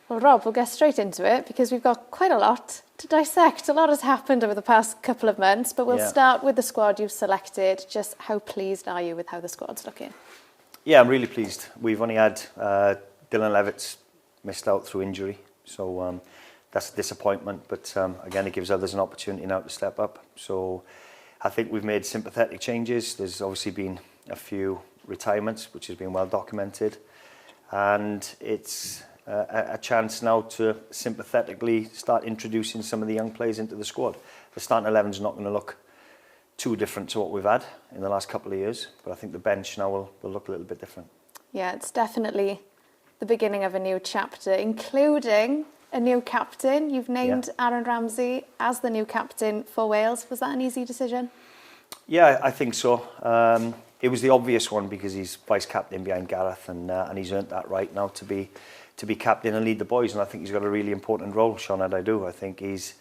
Well, Rob, we'll get straight into it because we've got quite a lot to dissect. A lot has happened over the past couple of months, but we'll start with the squad you've selected. Just how pleased are you with how the squad's looking? Yeah, I'm really pleased. We've only had Dylan Levitt's missed out through injury, so that's a disappointment. But again, it gives others an opportunity now to step up. So I think we've made sympathetic changes. There's obviously been a few retirements, which has been well documented, and it's a chance now to sympathetically start introducing some of the young players into the squad. The starting 11 is not going to look too different to what we've had in the last couple of years, but I think the bench now will look a little bit different. Yeah, it's definitely the beginning of a new chapter, including a new captain. You've named Aaron Ramsey as the new captain for Wales. Was that an easy decision? Yeah, I think so. It was the obvious one because he's vice captain behind Gareth, and he's earned that right now to be captain and lead the boys. And I think he's got a really important role, Cyhoeddi. I do. I think he's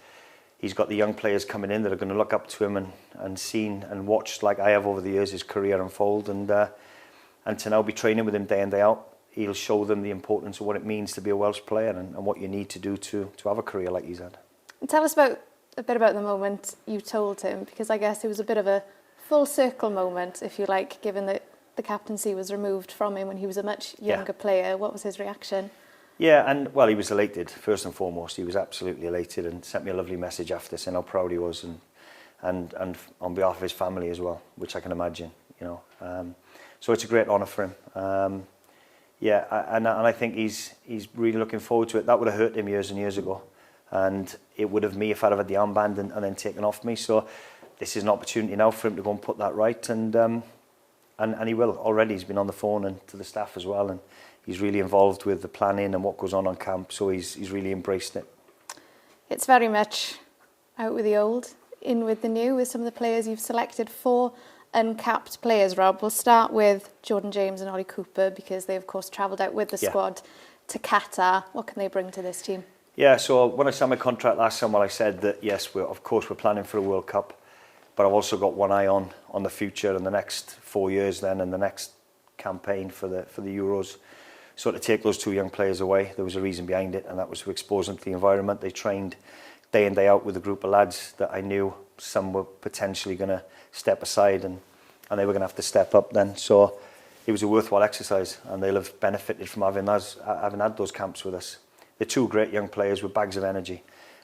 got the young players coming in that are going to look up to him and seen and watched, like I have over the years, his career unfold, and to now be training with him day in, day out. He'll show them the importance of what it means to be a Welsh player and what you need to do to have a career like he's had. Tell us a bit about the moment you told him, because I guess it was a bit of a full circle moment, if you like, given that the captaincy was removed from him when he was a much younger player. What was his reaction? Yeah, and well, he was elated, first and foremost. He was absolutely elated and sent me a lovely message after saying how proud he was and on behalf of his family as well, which I can imagine, you know. So it's a great honour for him. And I think he's really looking forward to it. That would have hurt him years and years ago, and it would have me if I'd have had the armband and then taken off me. So this is an opportunity now for him to go and put that right, and he will. Already he's been on the phone and to the staff as well, and he's really involved with the planning and what goes on camp, so he's really embraced it. It's very much out with the old, in with the new, with some of the players you've selected for uncapped players, Rob. We'll start with Jordan James and Ollie Cooper because they, of course, travelled out with the squad to Qatar. What can they bring to this team? Yeah, so when I signed my contract last summer, I said that, yes, we're planning for a World Cup, but I've also got one eye on the future and the next 4 years then and the next campaign for the Euros. So to take those two young players away, there was a reason behind it, and that was to expose them to the environment. They trained day in, day out with a group of lads that I knew some were potentially going to step aside and they were going to have to step up then. So it was a worthwhile exercise, and they'll have benefited from having had those camps with us. They're two great young players with bags of energy.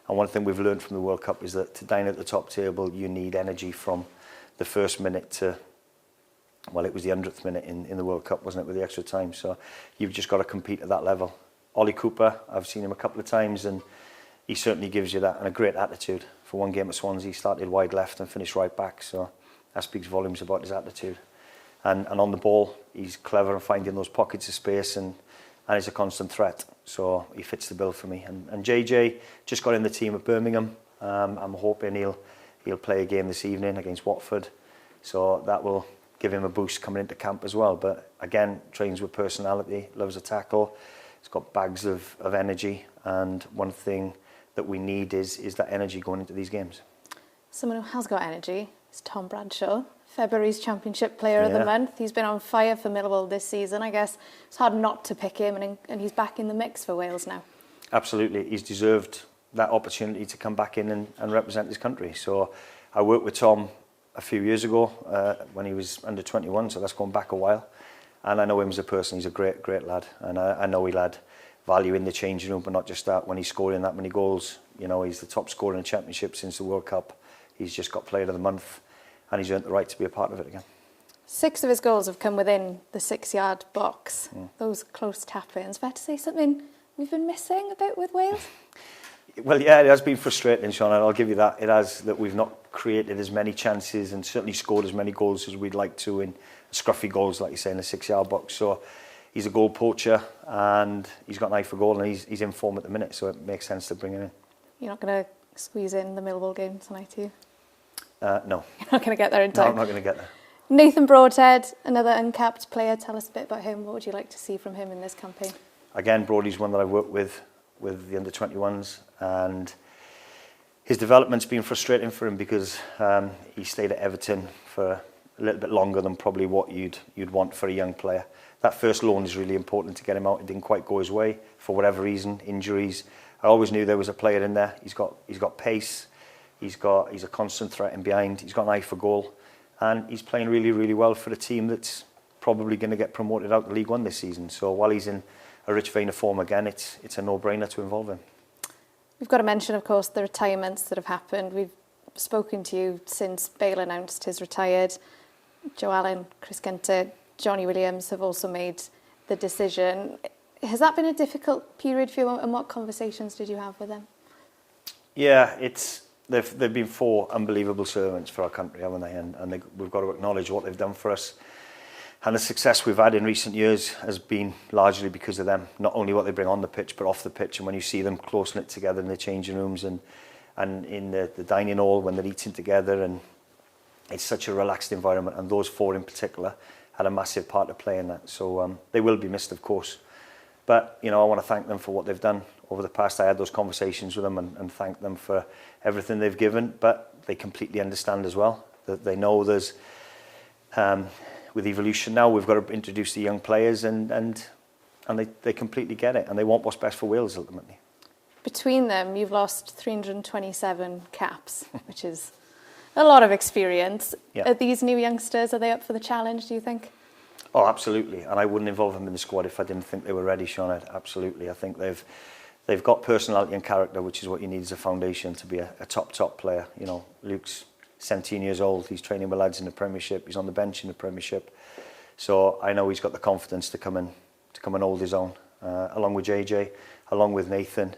And one thing we've learned from the World Cup is that to dine at the top table, you need energy from the first minute to, well, it was the 100th minute in the World Cup, wasn't it, with the extra time? So you've just got to compete at that level. Ollie Cooper, I've seen him a couple of times, and he certainly gives you that, and a great attitude. For one game at Swansea, he started wide left and finished right back, so that speaks volumes about his attitude. And on the ball, he's clever in finding those pockets of space, and he's a constant threat. So he fits the bill for me. And JJ just got in the team at Birmingham. I'm hoping he'll play a game this evening against Watford. So that will give him a boost coming into camp as well. But again, trains with personality, loves a tackle. He's got bags of energy. And one thing that we need is that energy going into these games. Someone who has got energy is Tom Bradshaw, February's Championship Player of the Month. He's been on fire for Millwall this season. I guess it's hard not to pick him, and he's back in the mix for Wales now. Absolutely. He's deserved that opportunity to come back in and represent his country. So I worked with Tom a few years ago when he was under 21, so that's gone back a while. And I know him as a person. He's a great, great lad. And I know he'll add value in the changing room, but not just that. When he's scoring that many goals, you know, he's the top scorer in the Championship since the World Cup. He's just got Player of the Month, and he's earned the right to be a part of it again. 6 of his goals have come within the 6-yard box. Those close tap-ins. Fair to say something we've been missing a bit with Wales? Well, yeah, it has been frustrating, Sean, and I'll give you that. It has, that we've not created as many chances and certainly scored as many goals as we'd like to in scruffy goals, like you say, in the 6-yard box. So he's a goal poacher, and he's got an eye for goal, and he's in form at the minute, so it makes sense to bring him in. You're not going to squeeze in the Millwall game tonight, are you? No. You're not going to get there in time? No, I'm not going to get there. Nathan Broadhead, another uncapped player. Tell us a bit about him. What would you like to see from him in this campaign? Again, Brody's one that I've worked with the under-21s, and his development's been frustrating for him because he stayed at Everton for a little bit longer than probably what you'd want for a young player. that first loan is really important to get him out. It didn't quite go his way for whatever reason, injuries. I always knew there was a player in there. He's got pace. He's a constant threat in behind. He's got an eye for goal, and he's playing really, really well for a team that's probably going to get promoted out to League One this season. So while he's in a rich vein of form again, it's a no-brainer to involve him. We've got to mention, of course, the retirements that have happened. We've spoken to you since Bale announced his retired. Joe Allen, Chris Gunter, Johnny Williams have also made the decision. Has that been a difficult period for you, and what conversations did you have with them? Yeah, they've been 4 unbelievable servants for our country, haven't they? And we've got to acknowledge what they've done for us. And the success we've had in recent years has been largely because of them. Not only what they bring on the pitch, but off the pitch. And when you see them close-knit together in the changing rooms and in the dining hall when they're eating together, and it's such a relaxed environment. And those 4 in particular had a massive part to play in that. So they will be missed, of course. But, I want to thank them for what they've done over the past. I had those conversations with them and thank them for everything they've given. But they completely understand as well that they know there's... with evolution now, we've got to introduce the young players, and they completely get it, and they want what's best for Wales ultimately. Between them, you've lost 327 caps, which is a lot of experience. Yeah. Are these new youngsters, are they up for the challenge, do you think? Oh, absolutely, and I wouldn't involve them in the squad if I didn't think they were ready, Sinead. Absolutely, I think they've got personality and character, which is what you need as a foundation to be a top player. Luke's 17 years old, he's training with lads in the Premiership, he's on the bench in the Premiership, so I know he's got the confidence to come and hold his own, along with JJ, along with Nathan,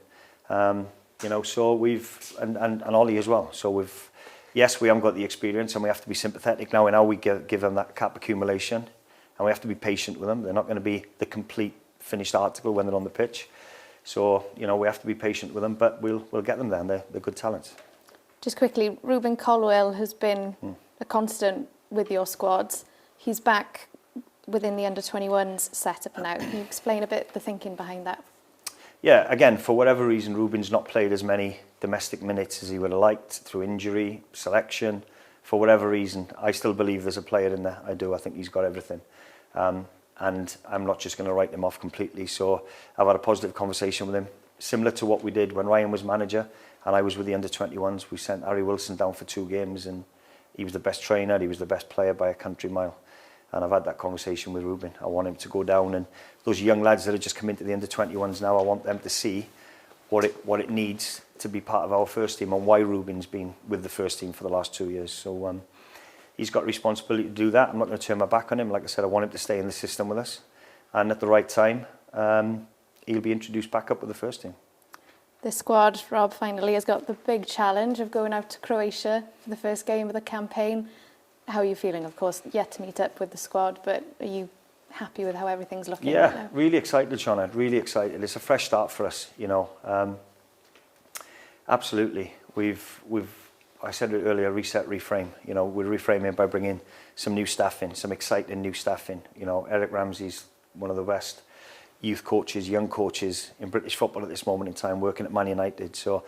so we've and Ollie as well. So we haven't got the experience, and we have to be sympathetic now in how we give them that cap accumulation, and we have to be patient with them. They're not going to be the complete finished article when they're on the pitch, so we have to be patient with them, but we'll get them there, and they're good talents. Just quickly, Rubin Colwill has been a constant with your squads. He's back within the under-21s setup now. Can you explain a bit the thinking behind that? Yeah, again, for whatever reason, Rubin's not played as many domestic minutes as he would have liked through injury, selection. For whatever reason, I still believe there's a player in there. I do. I think he's got everything. And I'm not just going to write him off completely. So I've had a positive conversation with him, similar to what we did when Ryan was manager. And I was with the under-21s. We sent Harry Wilson down for 2 games, and he was the best trainer, he was the best player by a country mile. And I've had that conversation with Rubin. I want him to go down, and those young lads that have just come into the under-21s now, I want them to see what it needs to be part of our first team, and why Rubin's been with the first team for the last 2 years. So he's got responsibility to do that. I'm not going to turn my back on him. Like I said, I want him to stay in the system with us. And at the right time, he'll be introduced back up with the first team. The squad, Rob, finally has got the big challenge of going out to Croatia for the first game of the campaign. How are you feeling? Of course, yet to meet up with the squad, but are you happy with how everything's looking right now? Really excited, Shauna, really excited. It's a fresh start for us, Absolutely. We've I said it earlier, reset, reframe. We're reframing by bringing some new staff in, some exciting new staff in. Aaron Ramsey's one of the best youth coaches, young coaches in British football at this moment in time, working at Man United. So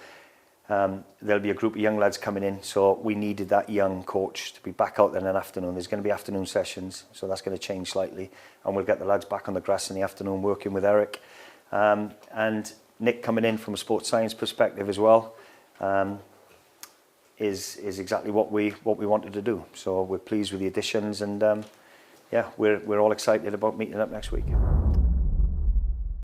there'll be a group of young lads coming in. So we needed that young coach to be back out there in an afternoon. There's going to be afternoon sessions, so that's going to change slightly. And we'll get the lads back on the grass in the afternoon working with Eric. And Nick coming in from a sports science perspective as well is exactly what we wanted to do. So we're pleased with the additions, and we're all excited about meeting up next week.